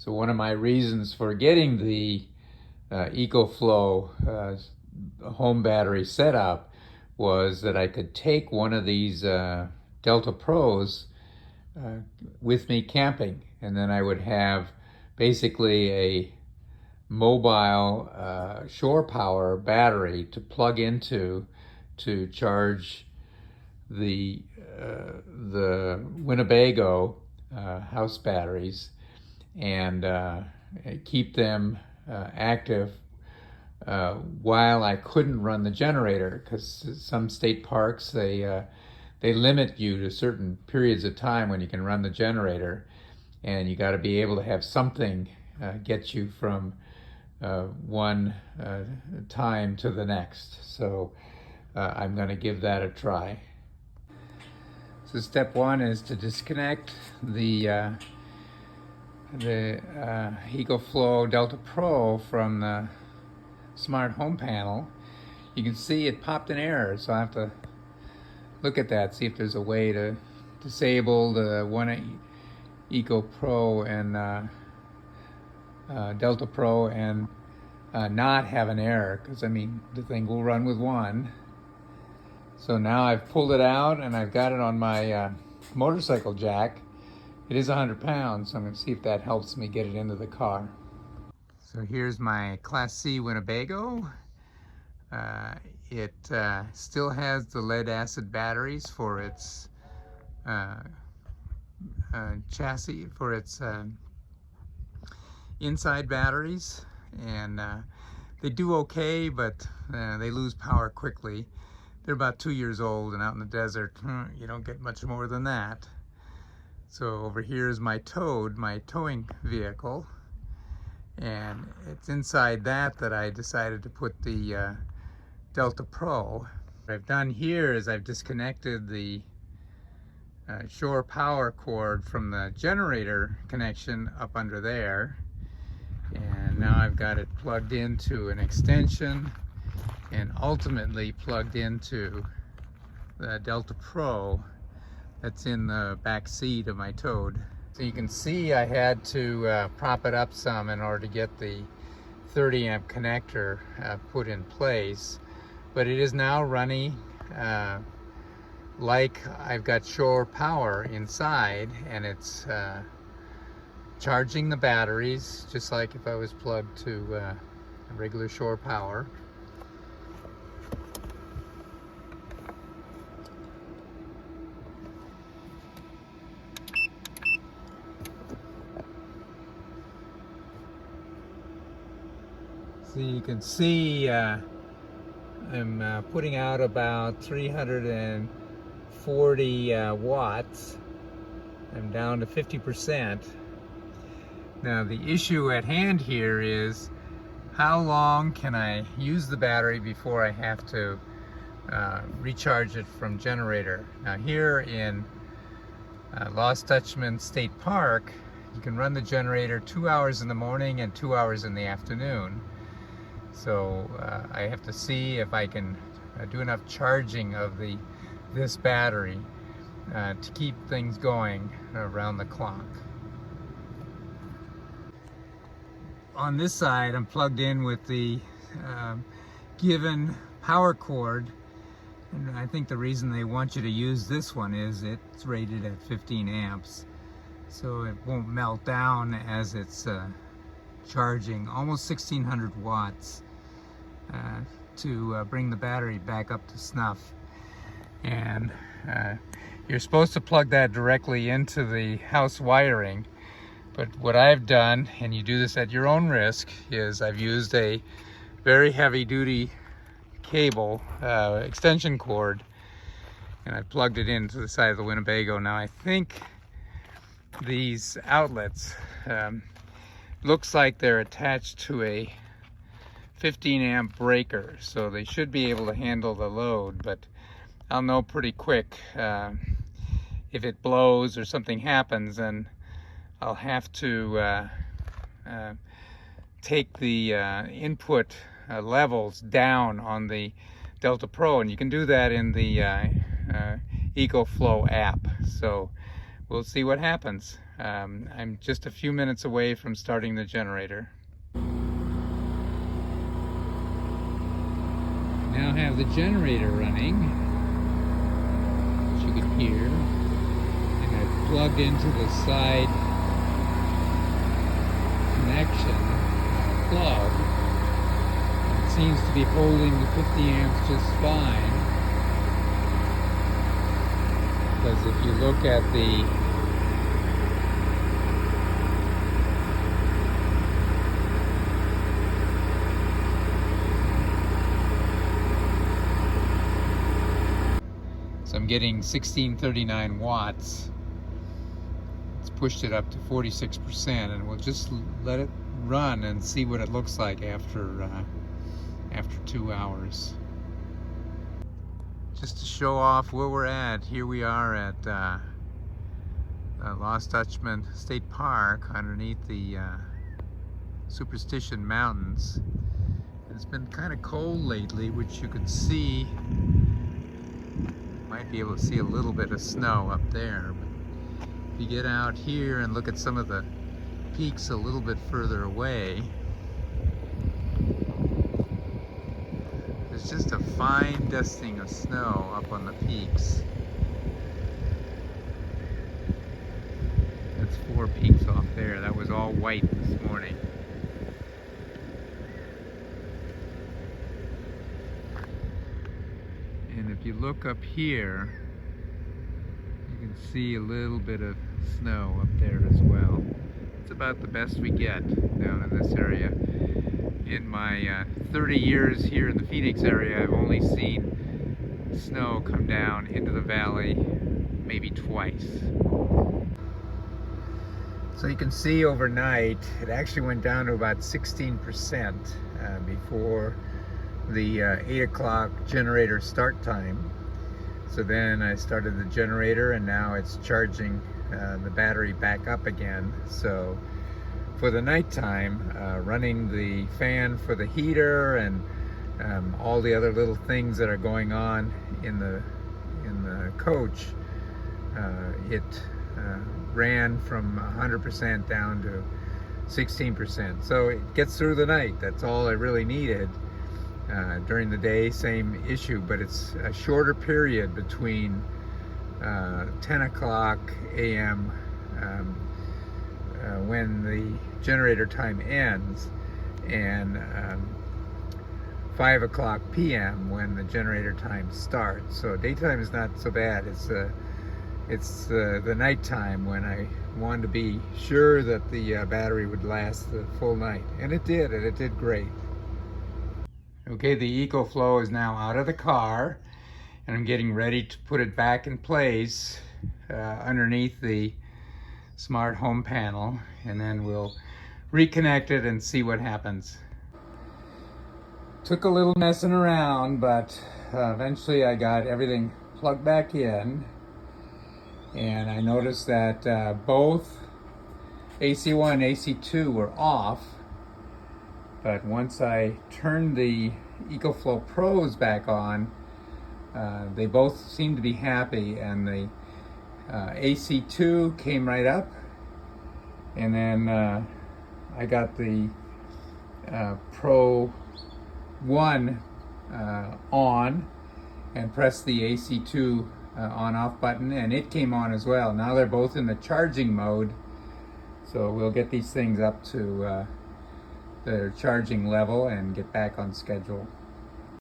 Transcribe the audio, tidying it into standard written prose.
So one of my reasons for getting the EcoFlow home battery setup was that I could take one of these Delta Pros with me camping, and then I would have basically a mobile shore power battery to plug into to charge the Winnebago house batteries and keep them active while I couldn't run the generator, because some state parks they limit you to certain periods of time when you can run the generator, and you got to be able to have something get you from one time to the next. So I'm going to give that a try. So step one is to disconnect the EcoFlow Delta Pro from the smart home panel. You can see it popped an error, so I have to look at that, see if there's a way to disable the one Eco Pro and Delta Pro and not have an error, because I mean the thing will run with one. So now I've pulled it out and I've got it on my motorcycle jack. It is 100 pounds, so I'm going to see if that helps me get it into the car. So here's my Class C Winnebago. It still has the lead acid batteries for its chassis, for its inside batteries, and they do okay, but they lose power quickly. They're about 2 years old, and out in the desert, you don't get much more than that. So over here is my Toad, my towing vehicle, and it's inside that I decided to put the Delta Pro. What I've done here is I've disconnected the shore power cord from the generator connection up under there, and now I've got it plugged into an extension and ultimately plugged into the Delta Pro that's in the back seat of my Toad. So you can see I had to prop it up some in order to get the 30 amp connector put in place, but it is now running like I've got shore power inside, and it's charging the batteries just like if I was plugged to regular shore power. So you can see I'm putting out about 340 watts. I'm down to 50%. Now the issue at hand here is how long can I use the battery before I have to recharge it from generator. Now here in Lost Dutchman State Park, you can run the generator 2 hours in the morning and 2 hours in the afternoon. So I have to see if I can do enough charging of this battery to keep things going around the clock. On this side, I'm plugged in with the given power cord, and I think the reason they want you to use this one is it's rated at 15 amps, so it won't melt down as it's charging almost 1600 watts to bring the battery back up to snuff. And you're supposed to plug that directly into the house wiring, but what I've done, and you do this at your own risk, is I've used a very heavy-duty cable extension cord, and I plugged it into the side of the Winnebago. Now I think these outlets looks like they're attached to a 15 amp breaker, so they should be able to handle the load, but I'll know pretty quick if it blows or something happens, and I'll have to take the input levels down on the Delta Pro, and you can do that in the EcoFlow app. So we'll see what happens. I'm just a few minutes away from starting the generator. Now have the generator running, as you can hear, and I've plugged into the side connection plug. It seems to be holding the 50 amps just fine, because if you look at the So I'm getting 1639 watts. It's pushed it up to 46%, and we'll just let it run and see what it looks like after 2 hours. Just to show off where we're at, here we are at Lost Dutchman State Park underneath the Superstition Mountains. It's been kind of cold lately, which you can see. Might be able to see a little bit of snow up there, but if you get out here and look at some of the peaks a little bit further away, there's just a fine dusting of snow up on the peaks. That's 4 peaks off there. That was all white this morning. And if you look up here, you can see a little bit of snow up there as well. It's about the best we get down in this area. In my 30 years here in the Phoenix area, I've only seen snow come down into the valley maybe twice. So you can see overnight, it actually went down to about 16% before the 8 o'clock generator start time. So then I started the generator, and now it's charging the battery back up again. So for the nighttime, running the fan for the heater and all the other little things that are going on in the coach, it ran from 100% down to 16%. So it gets through the night. That's all I really needed. During the day, same issue, but it's a shorter period between 10 o'clock a.m. When the generator time ends, and 5 o'clock p.m. when the generator time starts. So daytime is not so bad. It's the nighttime when I wanted to be sure that the battery would last the full night, and it did, and it did great. Okay, the EcoFlow is now out of the car, and I'm getting ready to put it back in place underneath the smart home panel, and then we'll reconnect it and see what happens. Took a little messing around, but eventually I got everything plugged back in, and I noticed that both AC1 and AC2 were off. But once I turned the EcoFlow Pros back on, they both seemed to be happy, and the AC2 came right up, and then I got the Pro 1 on and pressed the AC2 on-off button, and it came on as well. Now they're both in the charging mode, so we'll get these things up to their charging level and get back on schedule.